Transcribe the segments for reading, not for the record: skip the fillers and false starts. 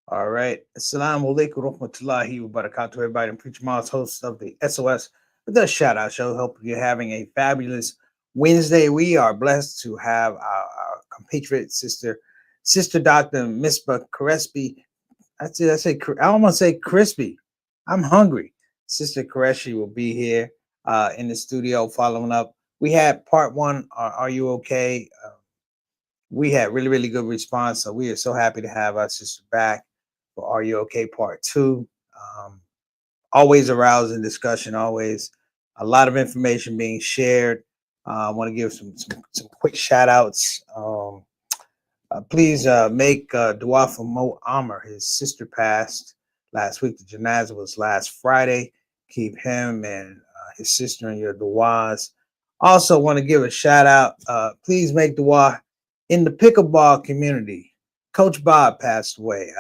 All right. Assalamu alaikum rahmatullahi wa barakatuh, everybody. I'm Preacher Miles, host of the SOS with the Shout Out Show. Hope you're having a fabulous Wednesday. We are blessed to have our compatriot Sister Dr. Misbha Crespi. I almost say crispy. I'm hungry. Sister Qureshi will be here in the studio following up. We had part one, Are You Okay? We had really good response. So we are so happy to have our sister back for Are You Okay Part Two. Um, Always arousing discussion, always a lot of information being shared. I want to give some quick shout outs. Please make dua for Mo Amr. His sister passed last week. The janazah was last Friday. Keep him and his sister in your duas. Also, want to give a shout out. Please make dua in the pickleball community. Coach Bob passed away.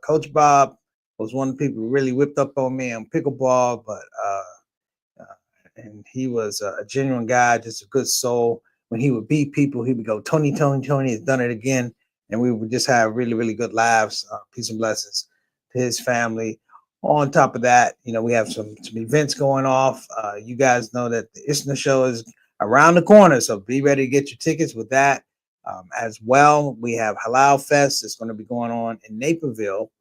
Coach Bob was one of the people who really whipped up on me on pickleball, but and he was a genuine guy, just a good soul. When he would beat people, he would go, Tony has done it again. And we would just have really good lives. Peace and blessings to his family. On top of that, we have some events going off. You guys know that the ISNA show is around the corner, so be ready to get your tickets with that. As well, we have Halal Fest. It's going to be going on in Naperville,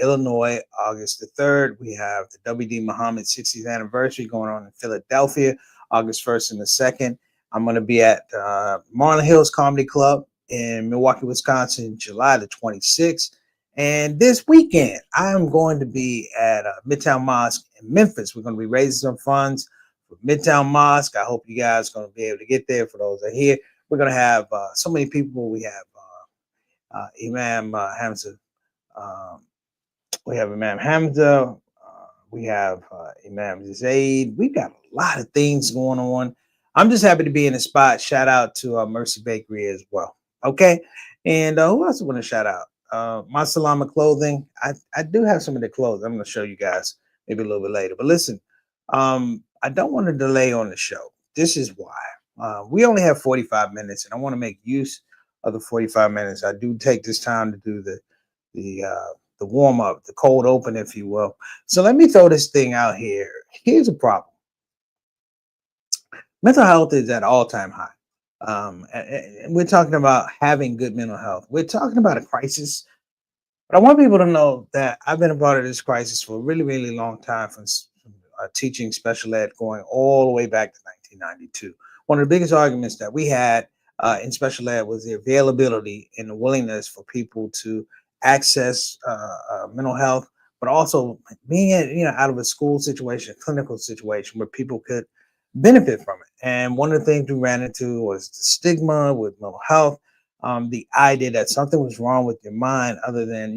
Illinois, August the 3rd. We have the W.D. Muhammad 60th anniversary going on in Philadelphia, August 1st and the 2nd. I'm going to be at Marlin Hills Comedy Club in Milwaukee, Wisconsin, July the 26th. And this weekend, I'm going to be at Midtown Mosque in Memphis. We're going to be raising some funds for Midtown Mosque. I hope you guys are going to be able to get there for those that are here. We're going to have so many people. We have Imam Hamza. We have Imam Hamza. We have Imam Zaid. We've got a lot of things going on. I'm just happy to be in the spot. Shout out to Mercy Bakery as well. Okay. And who else I want to shout out? My Salama Clothing. I do have some of the clothes. I'm going to show you guys maybe a little bit later. But listen, I don't want to delay on the show. This is why. We only have 45 minutes, and I want to make use of the 45 minutes. I do take this time to do the warm up, the cold open, if you will. So let me throw this thing out here. Here's a problem. Mental health is at all-time high. And we're talking about having good mental health. We're talking about a crisis, but I want people to know that I've been a part of this crisis for a really long time, from teaching special ed going all the way back to 1992. One of the biggest arguments that we had in special ed was the availability and the willingness for people to access mental health, but also being out of a school situation, a clinical situation where people could benefit from it. And one of the things we ran into was the stigma with mental health, the idea that something was wrong with your mind, other than,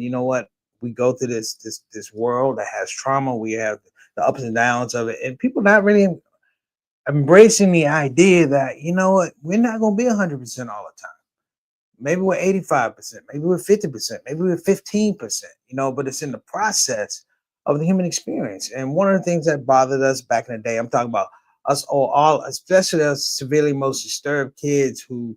we go through this world that has trauma. We have the ups and downs of it, and people not really embracing the idea that, we're not going to be 100% all the time. Maybe we're 85%, maybe we're 50%, maybe we're 15%, but it's in the process of the human experience. And one of the things that bothered us back in the day, I'm talking about us all, especially us severely most disturbed kids who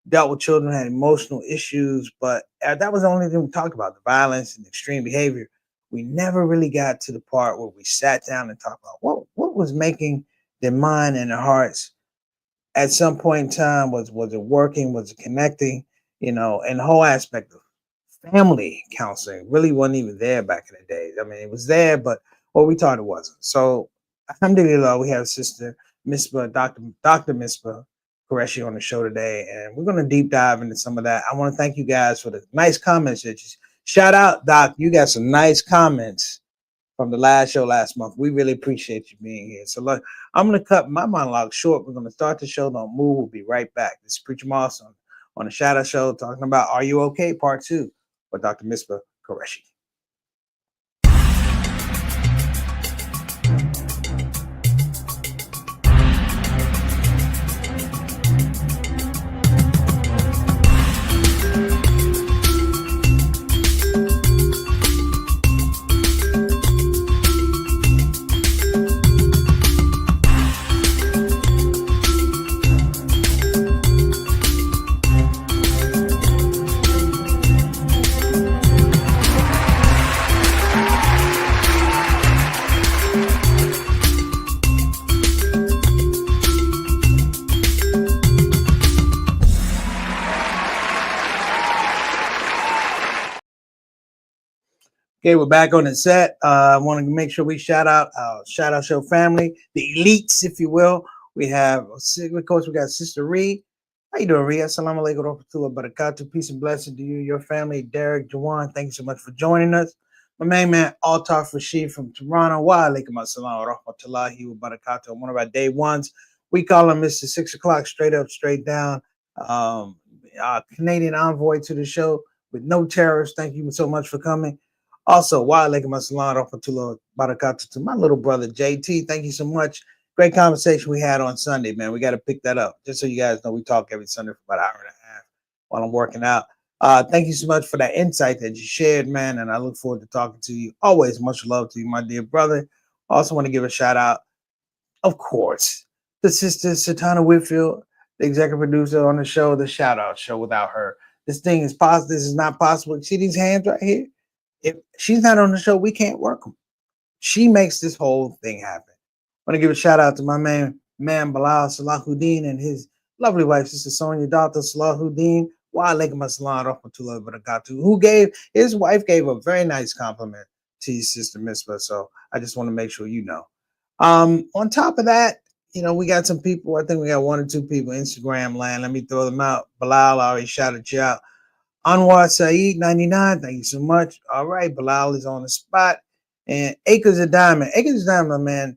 dealt with children who had emotional issues, but that was the only thing we talked about, the violence and extreme behavior. We never really got to the part where we sat down and talked about what was making their mind and their hearts at some point in time. Was it working? Was it connecting? And the whole aspect of family counseling really wasn't even there back in the days. I mean, it was there, but we thought it wasn't. So alhamdulillah, we have Sister Misbha, Dr. Misbha Qureshi on the show today, and we're going to deep dive into some of that. I want to thank you guys for the nice comments that you shout out, Doc. You got some nice comments from the last show last month. We really appreciate you being here. So look, I'm going to cut my monologue short. We're going to start the show. Don't move. We'll be right back. This is Preacher Moss on the Shout Out Show, talking about Are You Okay Part 2 with Dr. Misbha Qureshi. Okay, we're back on the set. I want to make sure we shout out show family, the elites, if you will. We have, of course, we got Sister Ree. How you doing, Ree? Assalamu alaikum warahmatullahi wabarakatuh. Peace and blessing to you, your family. Derek, Jawan, thank you so much for joining us. My main man, Altaf Rashid from Toronto. Wa alaikum assalam wa rahmatullahi wa barakatuh. One of our day ones. We call him Mr. 6 o'clock, straight up, straight down. Um, Canadian envoy to the show with no terrorists. Thank you so much for coming. Also, wa alaikum assalam wa rahmatullahi wa barakatuh to my little brother, JT. Thank you so much. Great conversation we had on Sunday, man. We got to pick that up. Just so you guys know, we talk every Sunday for about an hour and a half while I'm working out. Thank you so much for that insight that you shared, man. And I look forward to talking to you. Always much love to you, my dear brother. Also want to give a shout out, of course, to Sister Satana Whitfield, the executive producer on the show, the Shout Out Show. Without her, this thing is possible. This is not possible. See these hands right here? If she's not on the show, we can't work them. She makes this whole thing happen. I want to give a shout out to my man Bilal Salahuddin and his lovely wife, Sister Sonia Daughter Salahuddin. Wa alaikum assalam rahmatullahi wa barakatuh. Who gave his wife gave a very nice compliment to his sister Misbha. So I just want to make sure you know. On top of that, we got some people. I think we got one or two people Instagram land. Let me throw them out. Bilal, I already shouted you out. Anwar Saeed 99, thank you so much. All right, Bilal is on the spot. And Acres of Diamond. Acres of Diamond, man.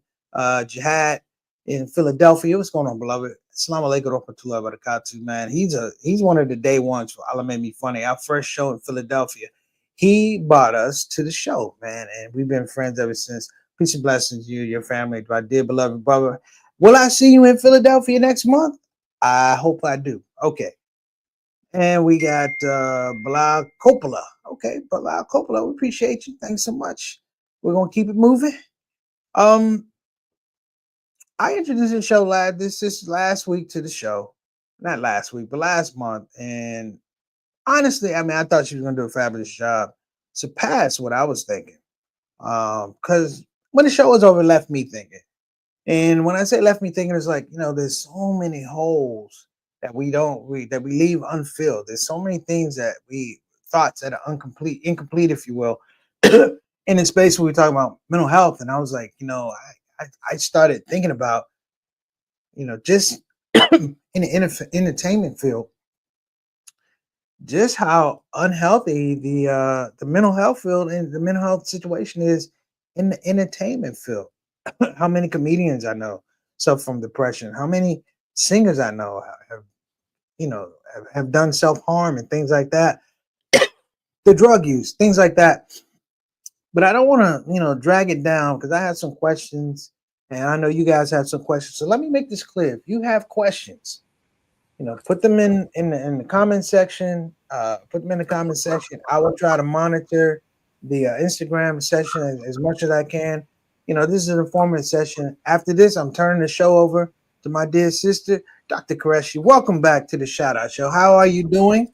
Jihad in Philadelphia. What's going on, beloved? Assalamu alaikum warahmatullahi wabarakatuh, man. He's one of the day ones for Allah Made Me Funny. Our first show in Philadelphia. He brought us to the show, man. And we've been friends ever since. Peace and blessings to you, your family, my dear beloved brother. Will I see you in Philadelphia next month? I hope I do. Okay. And we got Bilal Coppola. Okay, Bilal Coppola, we appreciate you. Thanks so much. We're gonna keep it moving. Um, I introduced the show last week to the show. Not last week, but last month. And honestly, I mean, I thought she was gonna do a fabulous job. Surpassed what I was thinking. Because when the show was over, it left me thinking. And when I say left me thinking, it's like, there's so many holes that that we leave unfilled. There's so many things that thoughts that are incomplete, if you will, in the space where we talk about mental health. And I was like, I started thinking about, just in the entertainment field, just how unhealthy the mental health field and the mental health situation is in the entertainment field. How many comedians I know suffer from depression? How many singers I know have done self-harm and things like that? The drug use, things like that. But I don't want to, drag it down because I have some questions and I know you guys have some questions. So let me make this clear. If you have questions, put them in the comment section. Put them in the comment section. I will try to monitor the Instagram session as much as I can. This is an informative session. After this, I'm turning the show over to my dear sister, Dr. Qureshi. Welcome back to the Shout Out Show. How are you doing?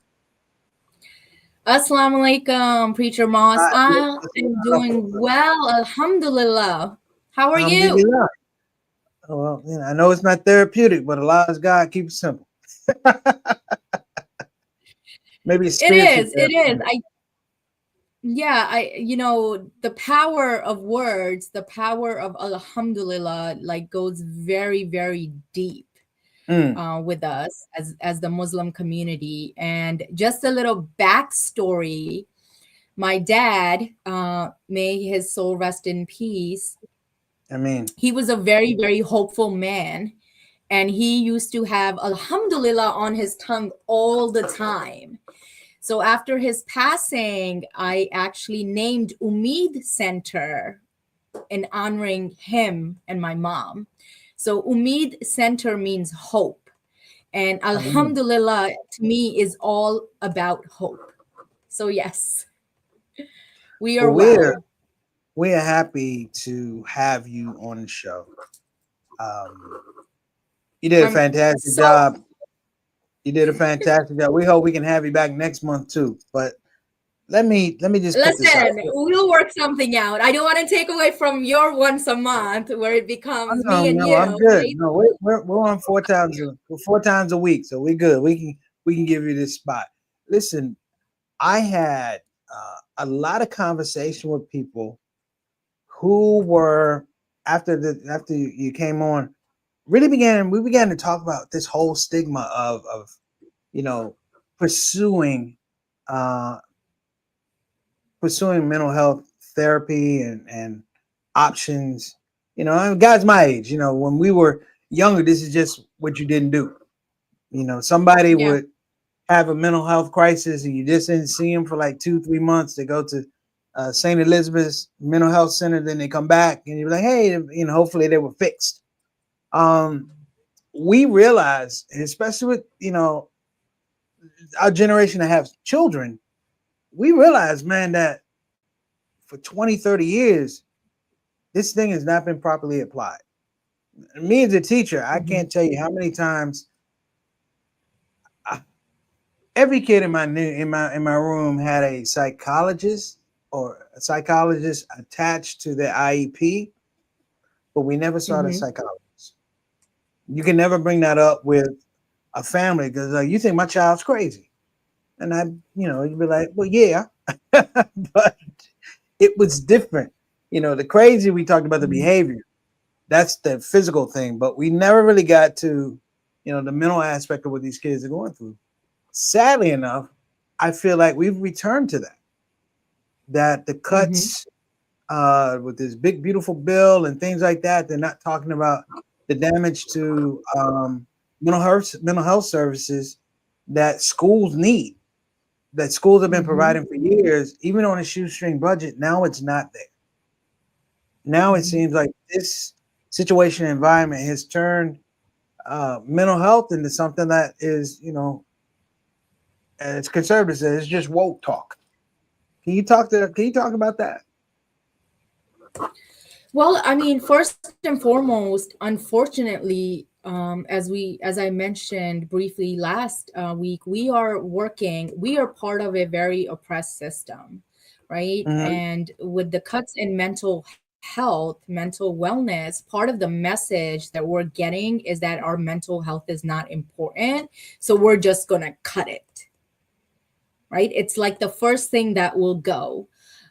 Assalamu alaikum, Preacher Moss. I am doing well, alhamdulillah. How are you? Well, I know it's not therapeutic, but Allah's God, keep it simple. Maybe it's spiritual. It is. The power of words, the power of alhamdulillah, like goes very, very deep with us as the Muslim community. And just a little backstory. My dad, may his soul rest in peace. I mean, he was a very, very hopeful man. And he used to have alhamdulillah on his tongue all the time. So after his passing, I actually named Umeed Center in honoring him and my mom. So Umeed Center means hope. And alhamdulillah to me is all about hope. So yes, we are well. We are happy to have you on the show. You did a fantastic job. You did a fantastic job. We hope we can have you back next month too. But let me just listen. We'll work something out. I don't want to take away from your once a month where it becomes me and you. I'm good. Right? No, we're on 4 times a week, so we're good. We can give you this spot. Listen, I had a lot of conversation with people who were after you came on really began to talk about this whole stigma of you know pursuing uh pursuing mental health therapy and options. And guys my age, when we were younger, this is just what you didn't do. Somebody Yeah. would have a mental health crisis and you just didn't see them for like 2-3 months. They go to St. Elizabeth's Mental Health Center, then they come back and you're like, hey, hopefully they were fixed. Um, we realize, especially with our generation that have children, we realize, man, that for 20-30 years, this thing has not been properly applied. Me as a teacher, I Hmm. can't tell you how many times every kid in my room had a psychologist or a psychologist attached to their IEP, but we never saw the Hmm. psychologist. You can never bring that up with a family because you think my child's crazy, and you'd be like, well, yeah, but it was different. The crazy, we talked about the behavior. That's the physical thing, but we never really got to the mental aspect of what these kids are going through. Sadly enough, I feel like we've returned to that the Hmm. cuts with this big beautiful bill and things like that, they're not talking about the damage to mental health services that schools need, that schools have been Hmm. providing for years, even on a shoestring budget. Now it's not there. Now it Hmm. seems like this situation environment has turned mental health into something that is, as conservatives say, it's just woke talk. Can you talk about that? Well, I mean, first and foremost, unfortunately, as I mentioned briefly last week, we are part of a very oppressed system, right? Hmm. And with the cuts in mental health, mental wellness, part of the message that we're getting is that our mental health is not important, so we're just gonna cut it, right? It's like the first thing that will go.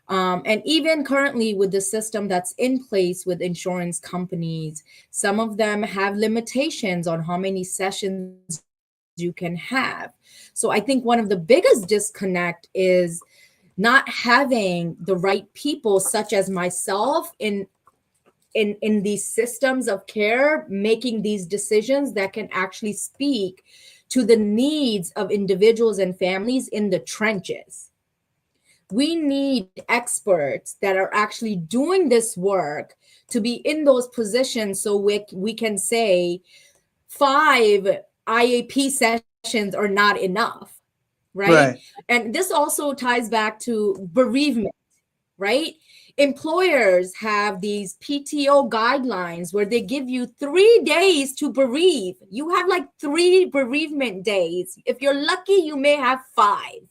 And even currently, with the system that's in place with insurance companies, some of them have limitations on how many sessions you can have. So I think one of the biggest disconnect is not having the right people, such as myself, in these systems of care, making these decisions that can actually speak to the needs of individuals and families in the trenches. We need experts that are actually doing this work to be in those positions, so we can say 5 IAP sessions are not enough, right? Right. And this also ties back to bereavement, right? Employers have these PTO guidelines where they give you 3 days to bereave. You have like 3 bereavement days. If you're lucky, you may have 5.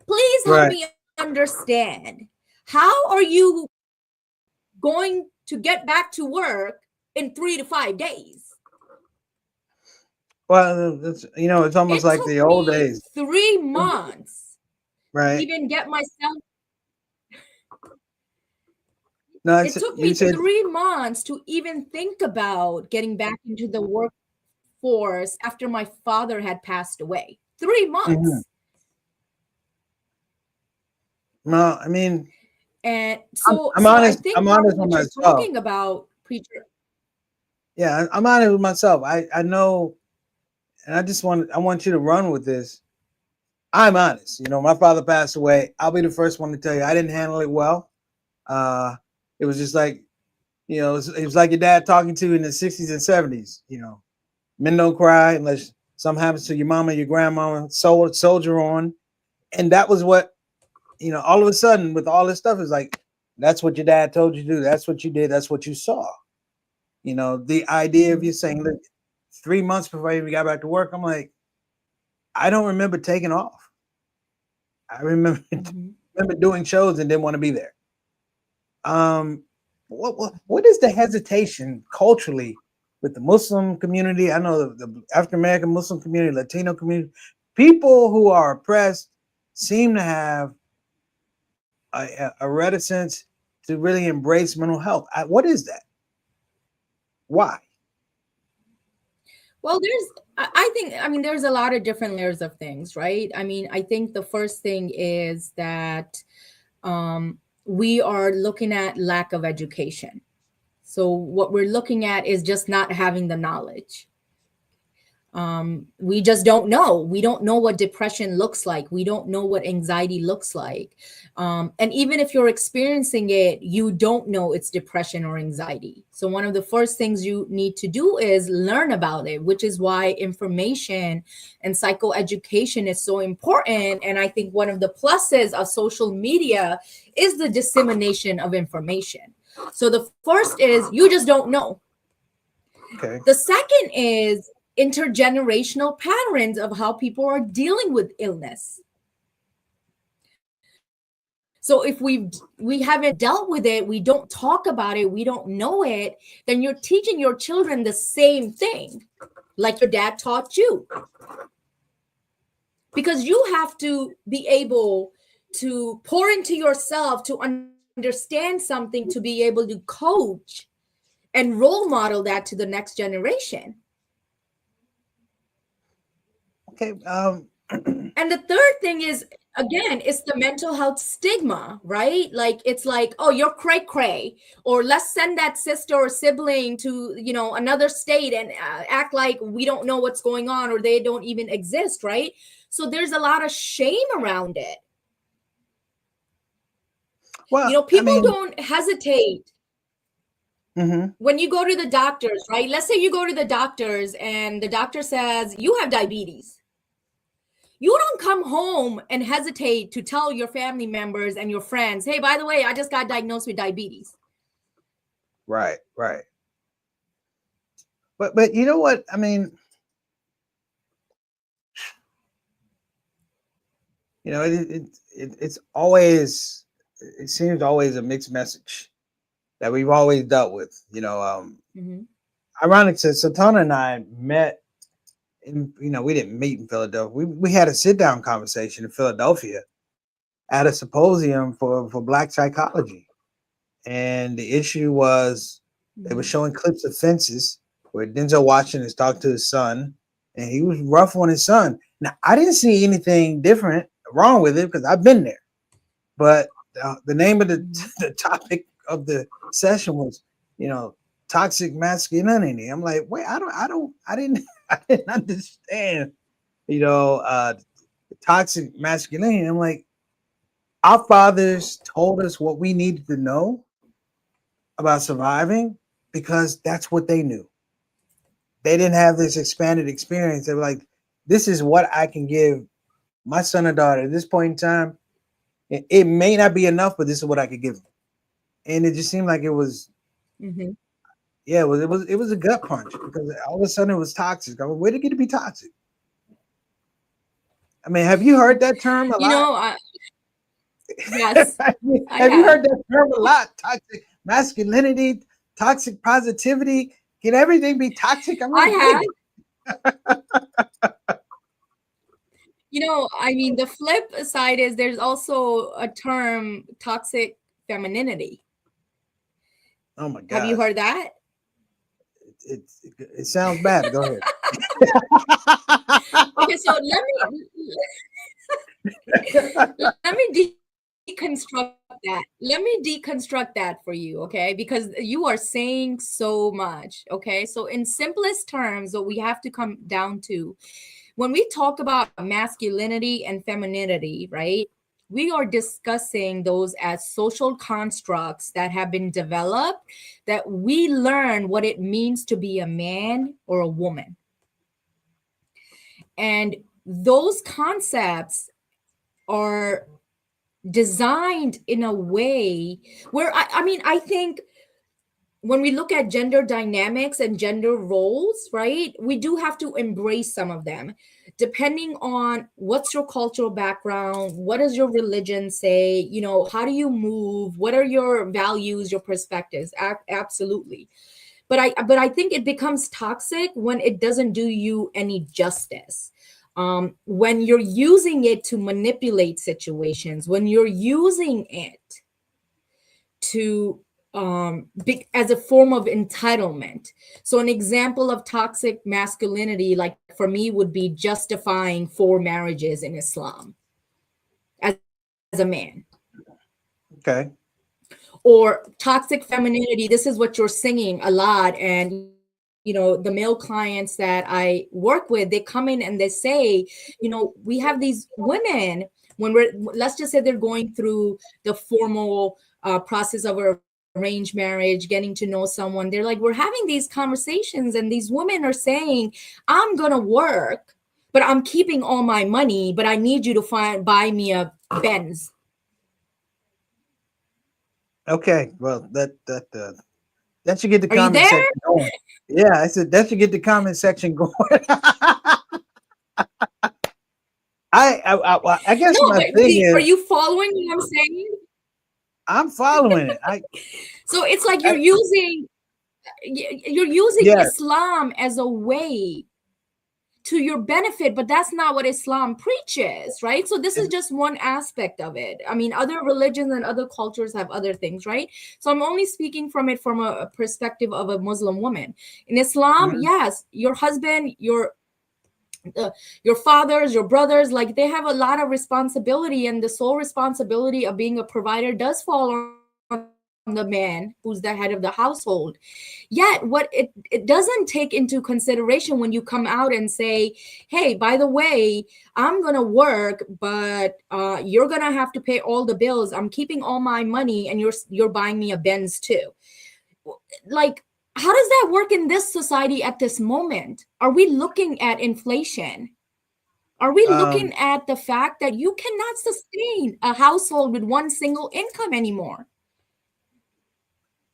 Please help Right. me understand. How are you going to get back to work in 3 to 5 days? Well, it's almost It like took the old me days, 3 months to right? even get myself. No, It took you me said. 3 months to even think about getting back into the workforce after my father had passed away. 3 months. Mhm. No, I mean, And I'm, so I'm I honest. think I'm part of honest with what you're myself. talking about, preacher. Yeah, I'm honest with myself. I know, and I want you to run with this. I'm honest. My father passed away. I'll be the first one to tell you I didn't handle it well. Uh, it was just like it was like your dad talking to you in the '60s and '70s. Men don't cry unless something happens to your mama, your grandmama. Soldier on, and that was what all of a sudden with all this stuff is like. That's what your dad told you to do. That's what you did. That's what you saw. The idea of Mhm. you saying, look, 3 months before I even got back to work, I'm like, I don't remember taking off. I remember Mhm. remember doing shows and didn't want to be there. Um, what is the hesitation culturally with the Muslim community? I know the African American Muslim community, Latino community, people who are oppressed seem to have a reticence to really embrace mental health. What is that? Why? Well, I think, I mean, there's a lot of different layers of things, right? I mean, I think the first thing is that we are looking at lack of education. So what we're looking at is just not having the knowledge. We just don't know. We don't know what depression looks like. We don't know what anxiety looks like. And even if you're experiencing it, you don't know it's depression or anxiety. So one of the first things you need to do is learn about it, which is why information and psychoeducation is so important. And I think one of the pluses of social media is the dissemination of information. So the first is you just don't know. Okay. The second is intergenerational patterns of how people are dealing with illness. So if we haven't dealt with it, we don't talk about it, we don't know it, then you're teaching your children the same thing like your dad taught you. Because you have to be able to pour into yourself to understand something, to be able to coach and role model that to the next generation. Okay. And the third thing is, again, it's the mental health stigma, right? Like, it's like, oh, you're cray cray, or let's send that sister or sibling to, another state and act like we don't know what's going on, or they don't even exist, right? So there's a lot of shame around it. Well, I People mean, don't hesitate mhm. when you go to the doctors, right? Let's say you go to the doctors and the doctor says you have diabetes. You don't come home and hesitate to tell your family members and your friends, hey, by the way, I just got diagnosed with diabetes. Right, right. But you know what? I mean, it's always, it seems always a mixed message that we've always dealt with. Mm-hmm. Ironic, so Tona and I met we didn't meet in Philadelphia. We had a sit down conversation in Philadelphia at a symposium for Black psychology, and the issue was they were Mm-hmm. showing clips of Fences where Denzel Washington is talking to his son, and he was rough on his son. Now I didn't see anything different wrong with it because I've been there, but the name of the Mm-hmm. the topic of the session was, you know, toxic masculinity. I'm like, wait, I didn't, I didn't understand, you know, toxic masculinity. I'm like, our fathers told us what we needed to know about surviving because that's what they knew. They didn't have this expanded experience. They were like, this is what I can give my son or daughter at this point in time. It may not be enough, but this is what I could give them. And it just seemed like it was, Mm-hmm. yeah, it was a gut punch because all of a sudden it was toxic. I mean, where did it get to be toxic? I mean, have you heard that term a lot? Yes, I Have you have. heard that term a lot? Toxic masculinity, toxic positivity. Can everything be toxic? I'm I like, wait. have. I mean, the flip side is there's also a term, toxic femininity. Oh my Have you gosh, heard that? it sounds bad. Go ahead. Okay, so let me deconstruct that. Let me deconstruct that for you, okay? Because you are saying so much, okay? So in simplest terms, what we have to come down to when we talk about masculinity and femininity, right? We are discussing those as social constructs that have been developed that we learn what it means to be a man or a woman. And those concepts are designed in a way where I mean, I think when we look at gender dynamics and gender roles, right, we do have to embrace some of them. Depending on what's your cultural background, what does your religion say, how do you move, what are your values, your perspectives? Absolutely. But I think it becomes toxic when it doesn't do you any justice. When you're using it to manipulate situations, when you're using it to as a form of entitlement. So an example of toxic masculinity, like for me, would be justifying 4 marriages in Islam as a man. Okay. Or toxic femininity, this is what you're singing a lot. And the male clients that I work with, they come in and they say, we have these women, let's just say they're going through the formal process of arranged marriage, getting to know someone. They're like, we're having these conversations and these women are saying, I'm gonna work, but I'm keeping all my money, but I need you to buy me a Benz. Okay. Well, that should get the Are you comment there? section going. Yeah, I said that should get the comment section going. I guess No, my but thing see, are is you following what I'm saying? I'm following it. So it's like I you're using yeah. Islam as a way to your benefit, but that's not what Islam preaches, right? So this is just one aspect of it. I mean, other religions and other cultures have other things, right? So I'm only speaking from it from a perspective of a Muslim woman. In Islam, Mhm. yes, your husband, your fathers, your brothers, like they have a lot of responsibility, and the sole responsibility of being a provider does fall on the man who's the head of the household. Yet what it doesn't take into consideration when you come out and say, hey, by the way, I'm gonna work, but you're gonna have to pay all the bills. I'm keeping all my money, and you're buying me a Benz too. Like, how does that work in this society at this moment? Are we looking at inflation? Are we Um, looking at the fact that you cannot sustain a household with one single income anymore?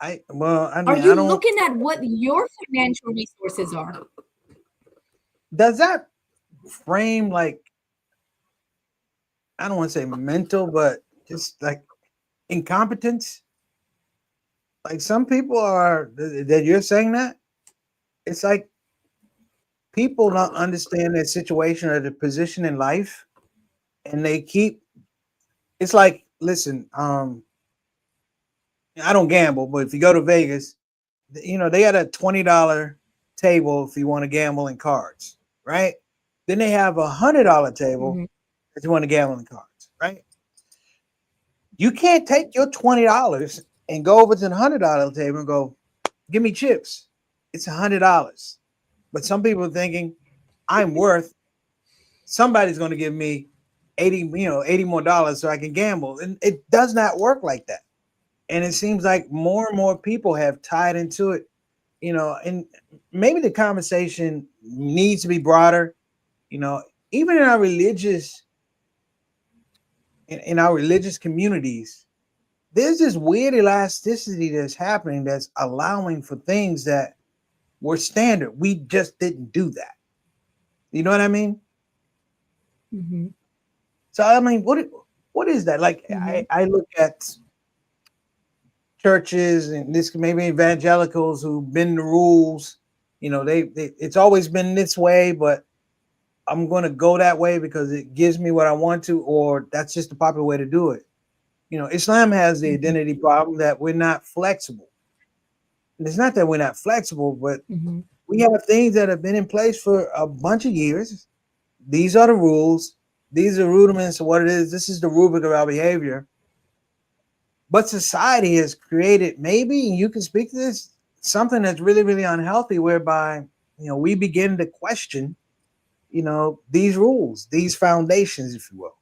I Are mean, I you don't. looking at what your financial resources are? Does that frame like I don't want to say mental, but just like incompetence? Like some people are that you're saying that it's like people don't understand their situation or their position in life, and they keep. It's like, listen, I don't gamble, but if you go to Vegas, they got a $20 table if you want to gamble in cards, right? Then they have $100 table Mhm. if you want to gamble in cards, right? You can't take your $20 and go over to the $100 table and go, give me chips. It's $100. But some people are thinking, I'm worth somebody's going to give me 80 more dollars so I can gamble. And it does not work like that. And it seems like more and more people have tied into it, and maybe the conversation needs to be broader, you know, even in our religious communities, there's this weird elasticity that's happening that's allowing for things that were standard. We just didn't do that. You know what I mean? Mhm. So I mean, what is that? Like Mhm. I look at churches and this maybe evangelicals who bend the rules. They it's always been this way, but I'm going to go that way because it gives me what I want to, or that's just the popular way to do it. Islam has the Mhm. identity problem that we're not flexible. And it's not that we're not flexible, but Mhm. we have things that have been in place for a bunch of years. These are the rules. These are rudiments of what it is. This is the rubric of our behavior. But society has created, maybe you can speak to this, something that's really, really unhealthy, whereby, we begin to question, these rules, these foundations, if you will.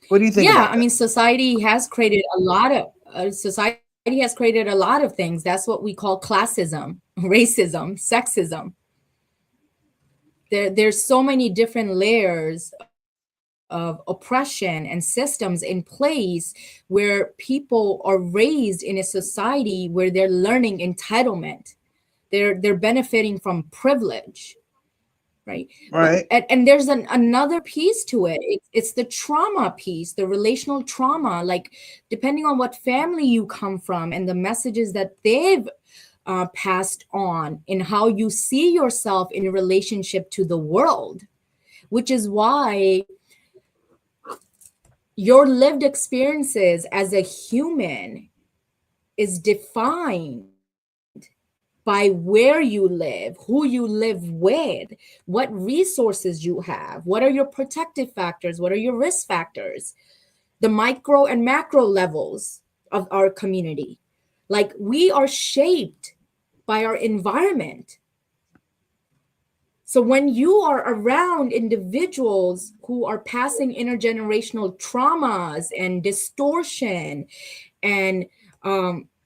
What do you think Yeah, about I that? mean, society has created a lot of things. That's what we call classism, racism, sexism. There's so many different layers of oppression and systems in place where people are raised in a society where they're learning entitlement. They're benefiting from privilege, right? But Right. and there's another piece to it. It's the trauma piece, the relational trauma. Like, depending on what family you come from and the messages that they've passed on in how you see yourself in relationship to the world, which is why your lived experiences as a human is defined by where you live, who you live with, what resources you have, what are your protective factors, what are your risk factors, the micro and macro levels of our community. Like we are shaped by our environment. So when you are around individuals who are passing intergenerational traumas and distortion and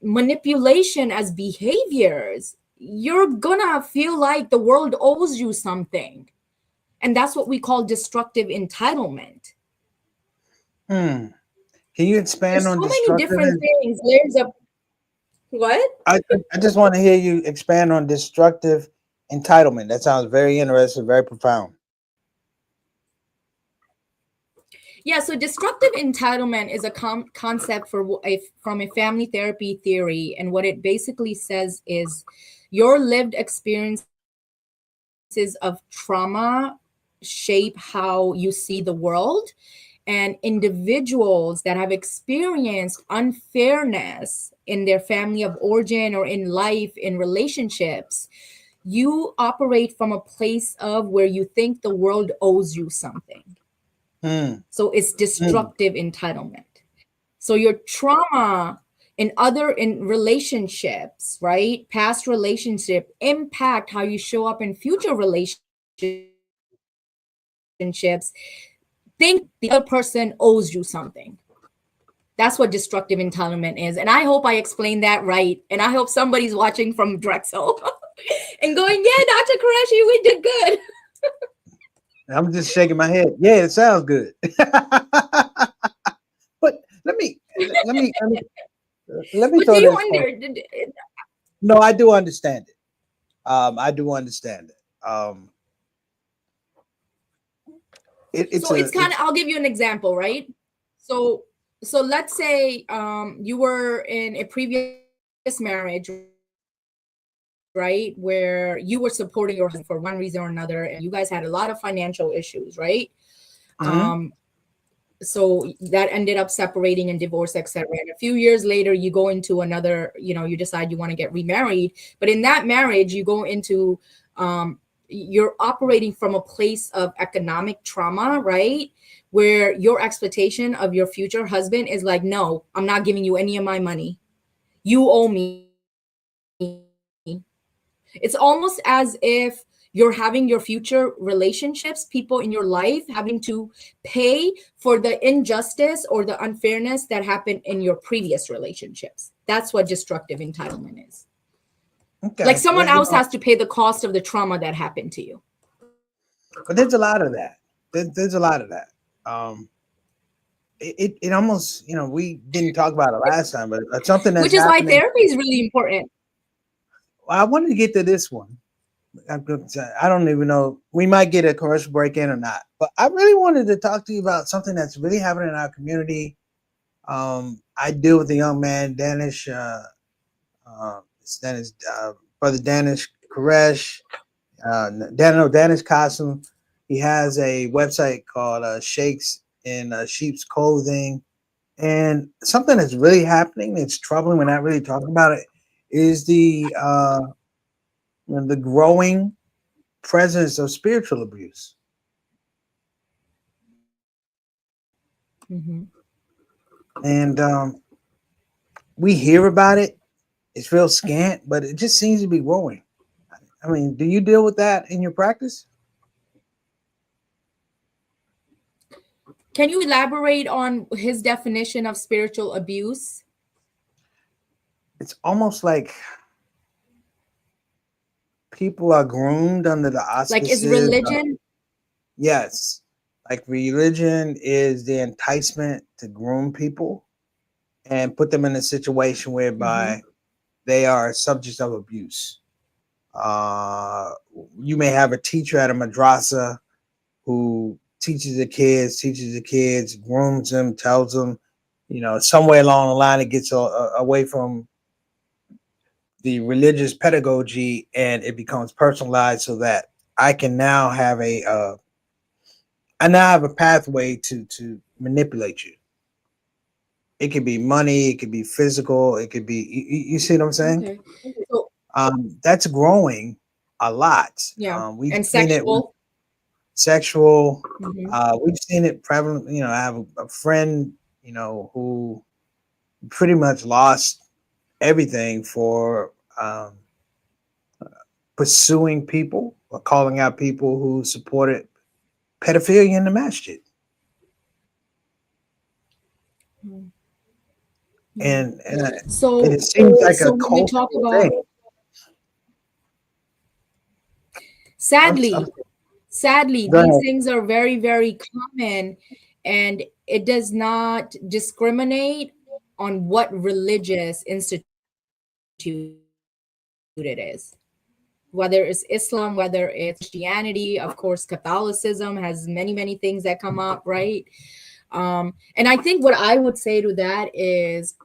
manipulation as behaviors, you're gonna feel like the world owes you something. And that's what we call destructive entitlement. Hmm. Can you expand There's on so many destructive? different things, layers of what? I just want to hear you expand on destructive entitlement. That sounds very interesting, very profound. Yeah, so destructive entitlement is a concept from a family therapy theory. And what it basically says is your lived experiences of trauma shape how you see the world. And individuals that have experienced unfairness in their family of origin or in life, in relationships, you operate from a place of where you think the world owes you something. Hmm. So it's Hmm. destructive entitlement. So your trauma in relationships, right? Past relationship impact how you show up in future relationships. Think the other person owes you something. That's what destructive entitlement is. And I hope I explained that right. And I hope somebody's watching from Drexel and going, yeah, Dr. Qureshi, we did good. I'm just shaking my head. Yeah, it sounds good. But let me But do throw you this for. wonder? No, I do understand it. I do understand it. It's So a it's kind it's of, I'll give you an example, right? So so let's say you were in a previous marriage, right, where you were supporting your husband for one reason or another, and you guys had a lot of financial issues, right? um mhm. so that ended up separating and divorce, etc. And a few years later you go into another, you decide you want to get remarried, but in that marriage you go into you're operating from a place of economic trauma, right, where your expectation of your future husband is like, no, I'm not giving you any of my money, you owe me. It's almost as if you're having your future relationships, people in your life having to pay for the injustice or the unfairness that happened in your previous relationships. That's what destructive entitlement is. Like Okay. someone Well, else has to pay the cost of the trauma that happened to you. but there's a lot of that. There's a lot of that. Um, it almost, we didn't talk about it last time, but something Which that's is why happening. therapy is really important. I wanted to get to this one. I don't even know. We might get a commercial break in or not, but I really wanted to talk to you about something that's really happening in our community. I deal with a young man, Danish, it's Danish, brother Danish Koresh, Danish Kasum. He has a website called Shakes in Sheep's Clothing. And something that's really happening, that's troubling, we're not really talking about it, is the growing presence of spiritual abuse. Hmm. And we hear about it. It's real scant, but it just seems to be growing. I mean, do you deal with that in your practice? Can you elaborate on his definition of spiritual abuse? It's almost like people are groomed under the Like, is auspices of, religion? yes, like religion is the enticement to groom people and put them in a situation whereby Hmm. they are subjects of abuse. Uh, you may have a teacher at a madrasa who teaches the kids, grooms them, tells them, somewhere along the line it gets away from the religious pedagogy, and it becomes personalized so that I can now have I now have a pathway to manipulate you. It could be money, it could be physical, it could be you see what I'm saying? Okay. So That's growing a lot. yeah, We've and seen it with sexual. sexual. Hmm. We've seen it prevalent. I have a friend, who pretty much lost everything for pursuing people or calling out people who supported pedophilia in the masjid. Yeah. And it So seems like so a when we talk cultural about, thing. I'm sadly, sadly, go these ahead. things are very, very common, and it does not discriminate on what religious institute it is, whether it's Islam, whether it's Christianity. Of course, Catholicism has many, many things that come up, right? And I think what I would say to that is,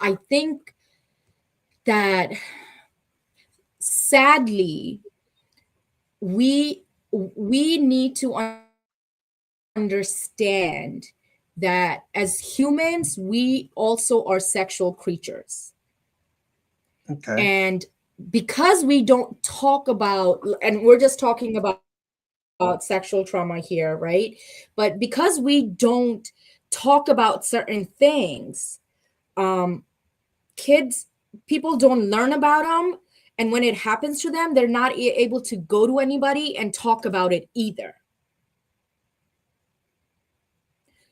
I think that sadly, we need to understand that as humans we also are sexual creatures, and Okay. because we don't talk about, and we're just talking about sexual trauma here, right? But because we don't talk about certain things, um kids, people don't learn about them, and when it happens to them they're not able to go to anybody and talk about it either.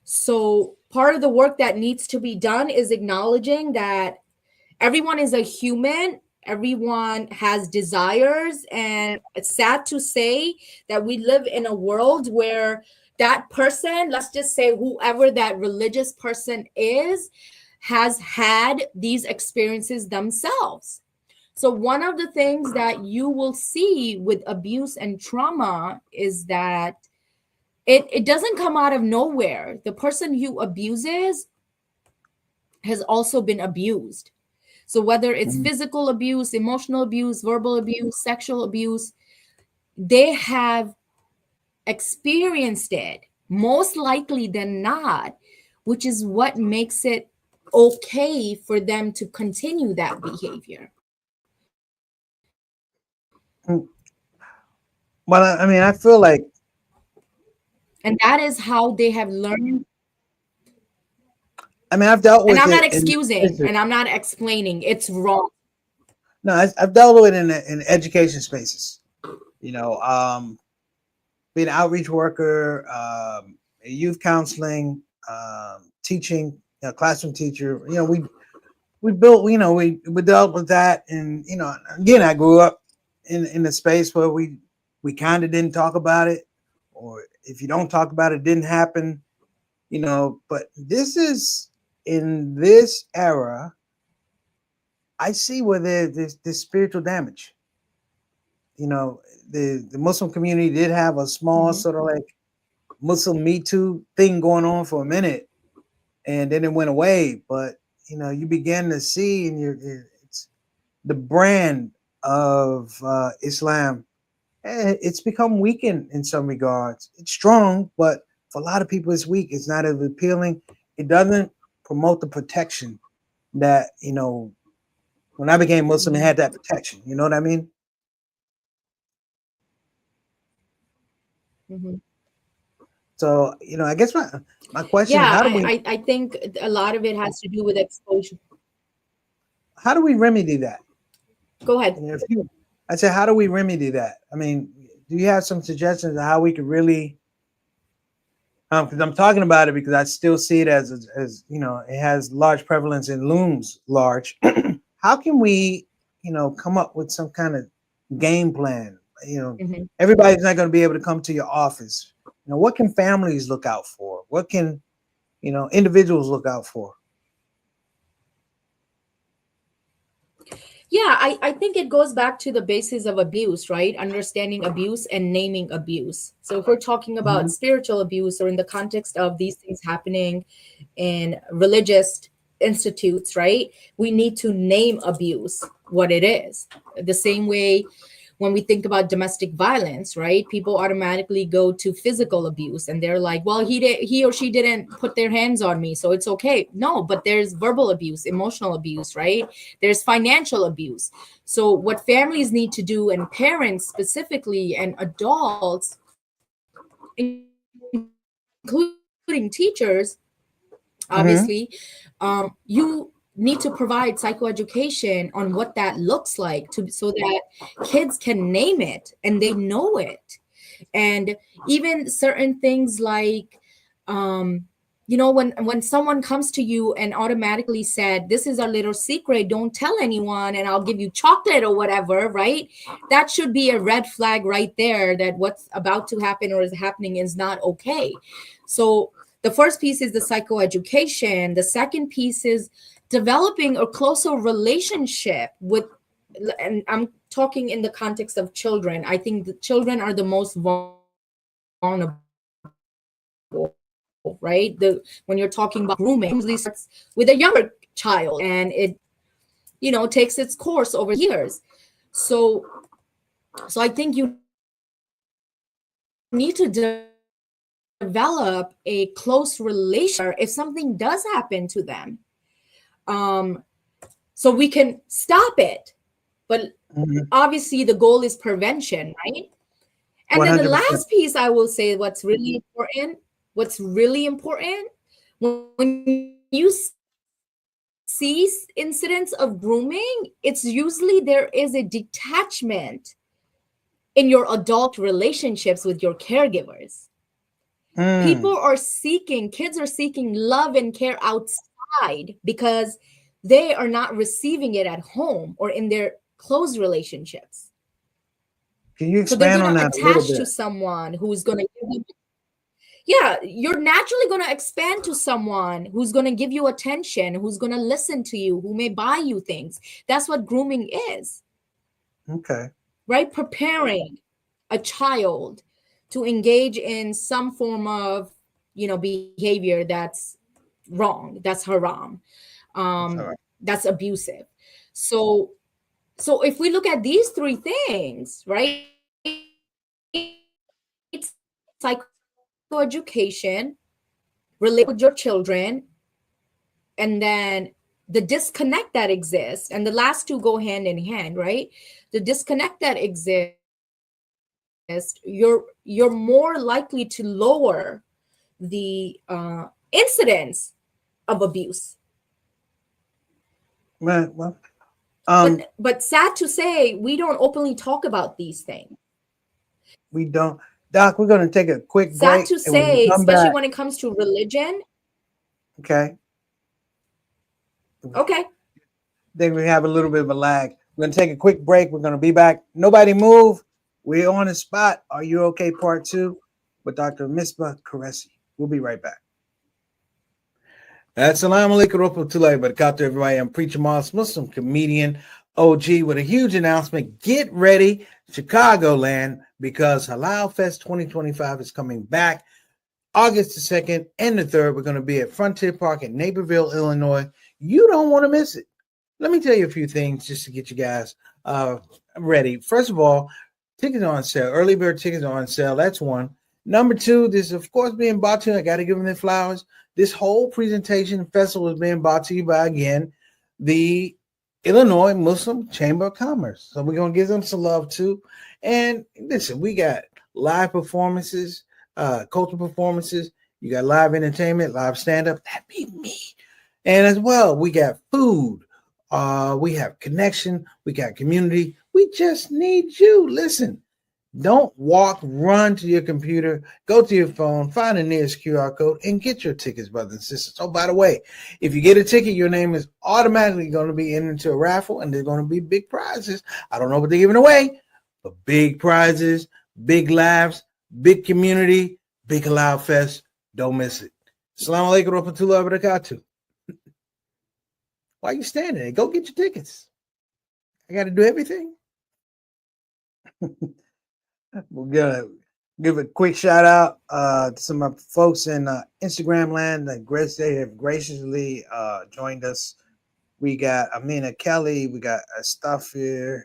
So part of the work that needs to be done is acknowledging that everyone is a human, everyone has desires, and it's sad to say that we live in a world where that person, let's just say whoever that religious person is, has had these experiences themselves. So one of the things that you will see with abuse and trauma is that it doesn't come out of nowhere. The person who abuses has also been abused. So whether it's Mhm. physical abuse, emotional abuse, verbal abuse, sexual abuse, they have experienced it most likely than not, which is what makes it okay for them to continue that behavior. Mm, well, I mean, I feel like And that is how they have learned. I've dealt And with I'm not it in excusing and I'm not explaining. It's wrong. no, I've dealt with it in education spaces. You know, being an outreach worker, youth counseling, teaching, classroom teacher. We built, we dealt with that, and again, I grew up in a space where we kind of didn't talk about it, or if you don't talk about it, it didn't happen. But this is in this era, I see where there's spiritual damage. You know, the Muslim community did have a small Mhm. sort of like Muslim Me Too thing going on for a minute, and then it went away. But you begin to see in it's the brand of Islam. It's become weakened in some regards. It's strong, but for a lot of people, it's weak. It's not as appealing. It doesn't promote the protection that when I became Muslim, it Mhm. had that protection. You know what I mean? Mhm. So I guess my question is, Yeah, I think a lot of it has to do with exposure. how do we remedy that? Go ahead. If you, I said, how do we remedy that? I mean, do you have some suggestions of how we could really? Because I'm talking about it because I still see it as it has large prevalence and looms large. How can we come up with some kind of game plan? You know, Mhm. everybody's not going to be able to come to your office. What can families look out for? What can individuals look out for? Yeah, I think it goes back to the basis of abuse, right? Understanding abuse and naming abuse. So if we're talking about Mhm. spiritual abuse, or in the context of these things happening in religious institutes, right? We need to name abuse what it is. The same way when we think about domestic violence, right? People automatically go to physical abuse and they're like, well, he or she didn't put their hands on me, so it's okay. No, but there's verbal abuse, emotional abuse, right? There's financial abuse. So what families need to do, and parents specifically and adults, including teachers, obviously, Mm-hmm. you need to provide psychoeducation on what that looks like to so that kids can name it and they know it. And even certain things like, um when someone comes to you and automatically said, this is our little secret, don't tell anyone, and I'll give you chocolate or whatever, right? That should be a red flag right there, that what's about to happen or is happening is not okay. So the first piece is the psychoeducation. The second piece is developing a closer relationship with, and I'm talking in the context of children. I think the children are the most vulnerable, right? When you're talking about grooming, usually starts with a younger child, and it takes its course over years. So so I think you need to develop a close relationship with your child if something does happen to them, um so we can stop it. But Mm-hmm. obviously the goal is prevention, right? And then the 100%. last piece I will say, what's really important, when you see incidents of grooming, it's usually there is a detachment in your adult relationships with your caregivers. Mm. Kids are seeking love and care outside because they are not receiving it at home or in their close relationships. Can you So they're expand going on to that a little attach bit? to someone who's going to give them, yeah, you're naturally going to expand to someone who's going to give you attention, who's going to listen to you, who may buy you things. That's what grooming is, Okay. right? Preparing a child to engage in some form of, behavior that's wrong, that's haram, That's um, all right. that's abusive. So so if we look at these three things, right? Psychoeducation, relationship with your children, and then the disconnect that exists, and the last two go hand in hand, right? The disconnect that exists, you're more likely to lower the incidence of abuse. Right. Well, but um, but sad to say, we don't openly talk about these things. we don't. Doc, we're going to take a quick Sad break, to and when we say, come especially back, when it comes to religion. okay, I Okay. think we have a little bit of a lag. We're going to take a quick break. We're going to be back. Nobody move. We're on the spot. Are you okay? Part two with Dr. Misbah Qureshi. We'll be right back. Assalamu alaikum warahmatullahi wabarakatuh, everybody. I'm Preacher Moss, Muslim comedian, OG, with a huge announcement. Get ready, Chicagoland, because Halal Fest 2025 is coming back August the 2nd and the 3rd. We're going to be at Frontier Park in Naperville, Illinois. You don't want to miss it. Let me tell you a few things just to get you guys ready. First of all, tickets are on sale. Early bird tickets are on sale. That's one. Number two, this is, of course, being brought to you. I got to give them their flowers. This whole presentation festival is being brought to you by, again, the Illinois Muslim Chamber of Commerce. So we're going to give them some love, too. And listen, we got live performances, cultural performances. You got live entertainment, live stand-up. That'd be me. And as well, we got food. We have connection. We got community. We just need you. Listen, don't walk, run to your computer, go to your phone, find the nearest QR code, and get your tickets, brothers and sisters. Oh, by the way, if you get a ticket, your name is automatically going to be entered into a raffle, and there's going to be big prizes. I don't know what they're giving away, but big prizes, big laughs, big community, big Halal Fest. Don't miss it. Assalamu alaikum warahmatullahi wabarakatuh. Why are you standing there? Go get your tickets. I got to do everything. We're gonna Give a quick shout out to some of my folks in Instagram land that they have graciously joined us. We got Amina Kelly, we got Astafir,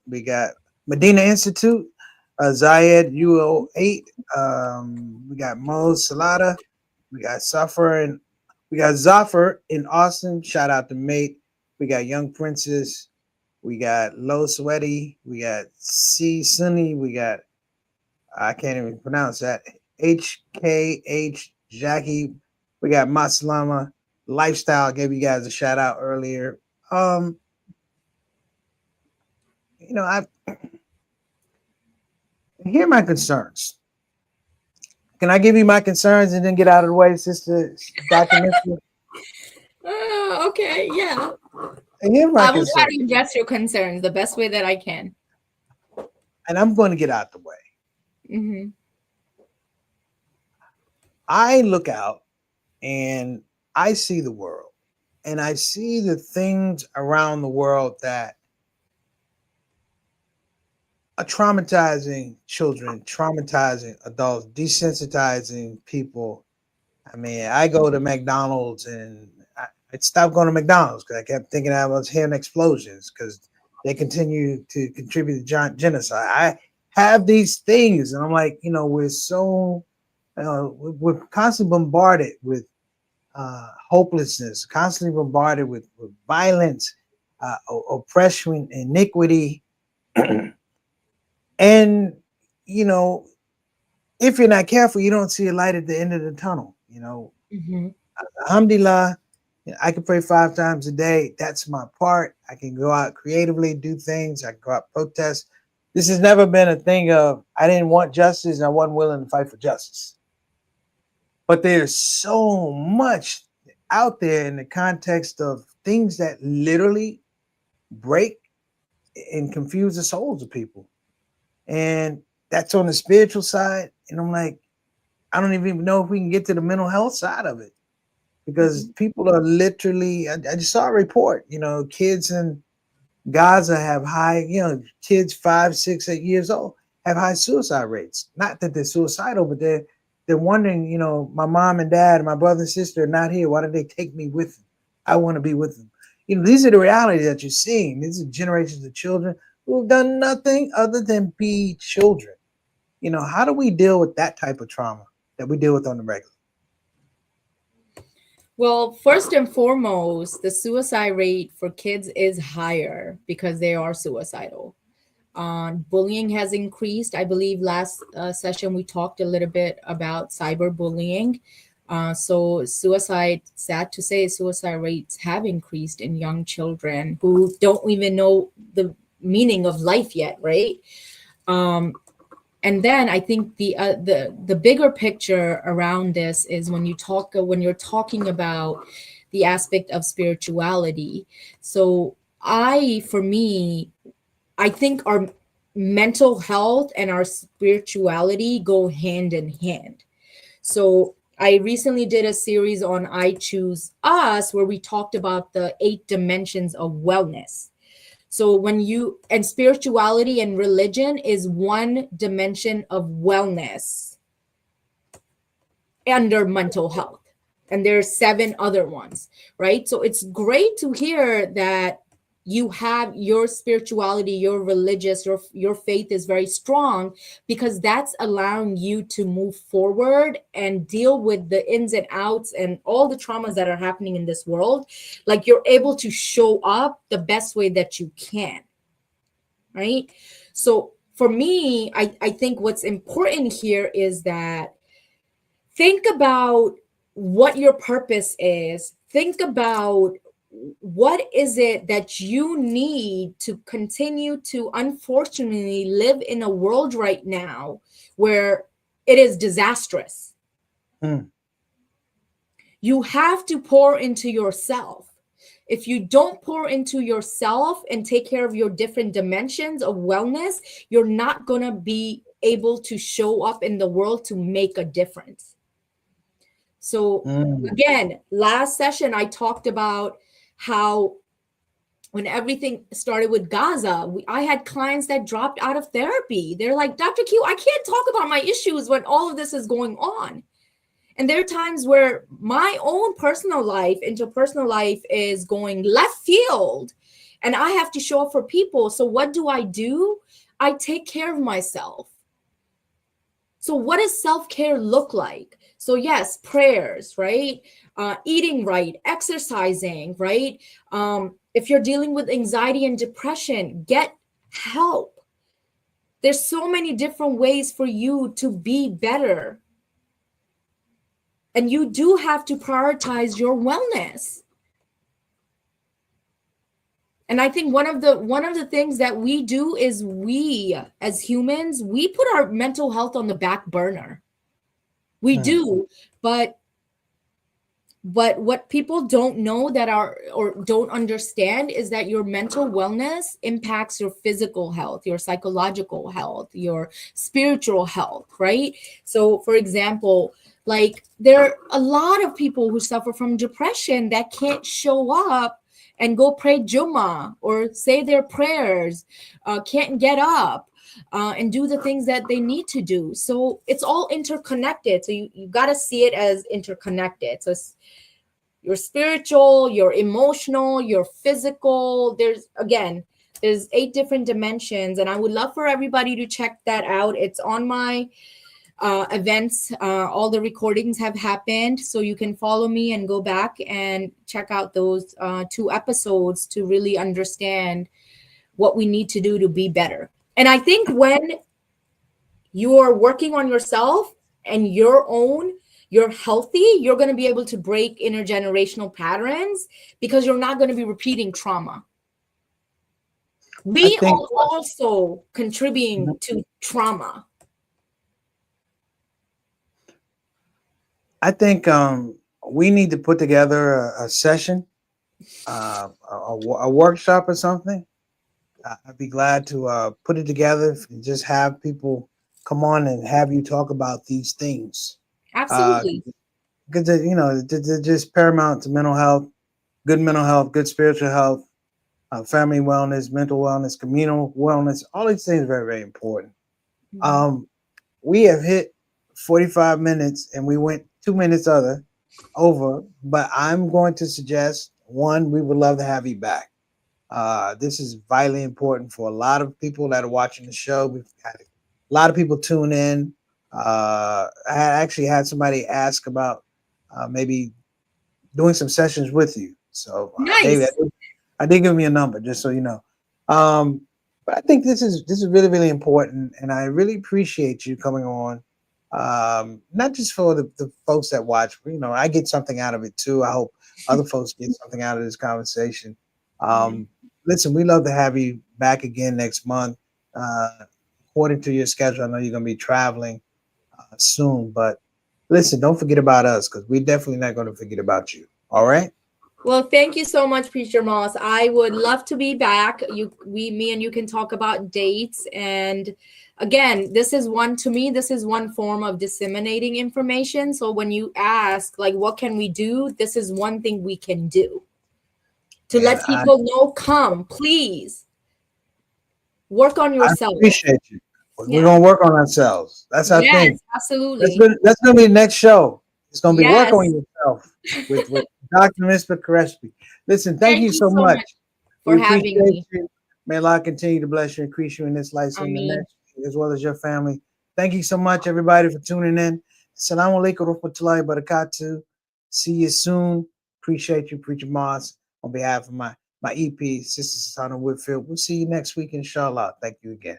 we got Medina Institute, Zayed UO8, we got Mo Salada, we got Zafar in Austin. Shout out to Mate. We got Young Princess. We got Low Sweaty. We got C Sunny. We got I can't even pronounce that. HKH Jackie. We got Maslama Lifestyle. Gave you guys a shout out earlier. Um, I here are my concerns. Can I give you my concerns and then get out of the way, Sister Dr. Misbha? Okay, yeah. And here are my I will try concerns. to address your concerns the best way that I can. And I'm going to get out the way. Mm-hmm. I look out and I see the world and I see the things around the world that are traumatizing children, traumatizing adults, desensitizing people. I mean, I go to McDonald's and I stopped going to McDonald's because I kept thinking I was hearing explosions because they continue to contribute to genocide. I have these things, and I'm like, we're so we're constantly bombarded with hopelessness, constantly bombarded with violence, oppression, iniquity, and you know, if you're not careful, you don't see a light at the end of the tunnel. Mm-hmm. Alhamdulillah, I can pray 5 times a day. That's my part. I can go out creatively, do things. I can go out protest. This has never been a thing of I didn't want justice and I wasn't willing to fight for justice. But there's so much out there in the context of things that literally break and confuse the souls of people. And that's on the spiritual side. And I'm like, I don't even know if we can get to the mental health side of it because Mm-hmm. people are literally, I just saw a report, kids in Gaza have high, kids 5, 6, 8 years old have high suicide rates. Not that they're suicidal, but they're wondering, my mom and dad and my brother and sister are not here. Why did they take me with them? I want to be with them. These are the realities that you're seeing. These are generations of children who have done nothing other than be children. How do we deal with that type of trauma that we deal with on the regular? Well, first and foremost, the suicide rate for kids is higher because they are suicidal. Bullying has increased. I believe last session we talked a little bit about cyberbullying. So suicide, sad to say, suicide rates have increased in young children who don't even know the meaning of life yet, right? Um, and then I think the bigger picture around this is when you're talking about the aspect of spirituality. So for me, I think our mental health and our spirituality go hand in hand. So I recently did a series on I Choose Us where we talked about the 8 dimensions of wellness. So and spirituality and religion is one dimension of wellness under mental health. And there's 7 other ones, right? So it's great to hear that you have your spirituality, your religious, your faith is very strong because that's allowing you to move forward and deal with the ins and outs and all the traumas that are happening in this world. Like you're able to show up the best way that you can, right? So for me, I think what's important here is that think about what your purpose is. Think about what is it that you need to continue to unfortunately live in a world right now where it is disastrous. Hmm. You have to pour into yourself. If you don't pour into yourself and take care of your different dimensions of wellness, you're not going to be able to show up in the world to make a difference. So Hmm. again, last session I talked about how when everything started with Gaza, I had clients that dropped out of therapy. They're like, Dr. Q, I can't talk about my issues when all of this is going on. And there are times where my own personal life, interpersonal life, is going left field, and I have to show up for people. So what do? I take care of myself. So what does self-care look like? So yes, prayers, right? Eating right, exercising, right? If you're dealing with anxiety and depression, get help. There's so many different ways for you to be better. And you do have to prioritize your wellness. And I think one of the things that we do is, we as humans, we put our mental health on the back burner. We do, but what people don't know that are, or don't understand, is that your mental wellness impacts your physical health, your psychological health, your spiritual health, right? So for example, like, there are a lot of people who suffer from depression that can't show up and go pray Jummah or say their prayers, can't get up and do the things that they need to do. So it's all interconnected. So you got to see it as interconnected. So your spiritual, your emotional, your physical. There's 8 different dimensions, and I would love for everybody to check that out. It's on my events. All the recordings have happened, so you can follow me and go back and check out those 2 episodes to really understand what we need to do to be better. And I think when you are working on yourself and you're healthy, you're going to be able to break intergenerational patterns, because you're not going to be repeating trauma. I We think are also contributing to trauma. I think we need to put together a session, a workshop or something. I'd be glad to put it together and just have people come on and have you talk about these things. Uh, Absolutely. because they're just paramount to mental health, good spiritual health, family wellness, mental wellness, communal wellness. All these things are very, very important. Mhm. Um, we have hit 45 minutes and we went 2 minutes over, but I'm going to suggest, one, we would love to have you back. This is vitally important for a lot of people that are watching the show. We've had a lot of people tune in. I actually had somebody ask about maybe doing some sessions with you. So, David, Nice. I did give me a number just so you know. Um, but I think this is really, really important, and I really appreciate you coming on. Not just for the folks that watch, but, I get something out of it too. I hope other folks get something out of this conversation. Mhm. Um, Listen, we love to have you back again next month. Uh, According to your schedule, I know you're going to be traveling soon, but listen, don't forget about us, because we're definitely not going to forget about you. All right? Well, thank you so much, Preacher Moss. I would love to be back. Me and you can talk about dates. And again, this is one form of disseminating information. So when you ask, like, what can we do? This is one thing we can do to And let people know, come, please work on I yourself. appreciate you. We're Yeah. gonna work on ourselves. That's our thing. Yes, absolutely. That's gonna be the next show. It's gonna be work on Yes. yourself with Dr. Misbha Koreski. Listen, thank Thank you you so so much much. We for having appreciate me. you. May Allah continue to bless you, increase you in this life I and the mean, next, as well as your family. Thank you so much, everybody, for tuning in. Assalamu alaikum wa rahmatullahi wa barakatuh. See you soon. Appreciate you, Preacher Moss, on behalf of my EP, Sister Susanna Whitfield. We'll see you next week, inshallah. Thank you again.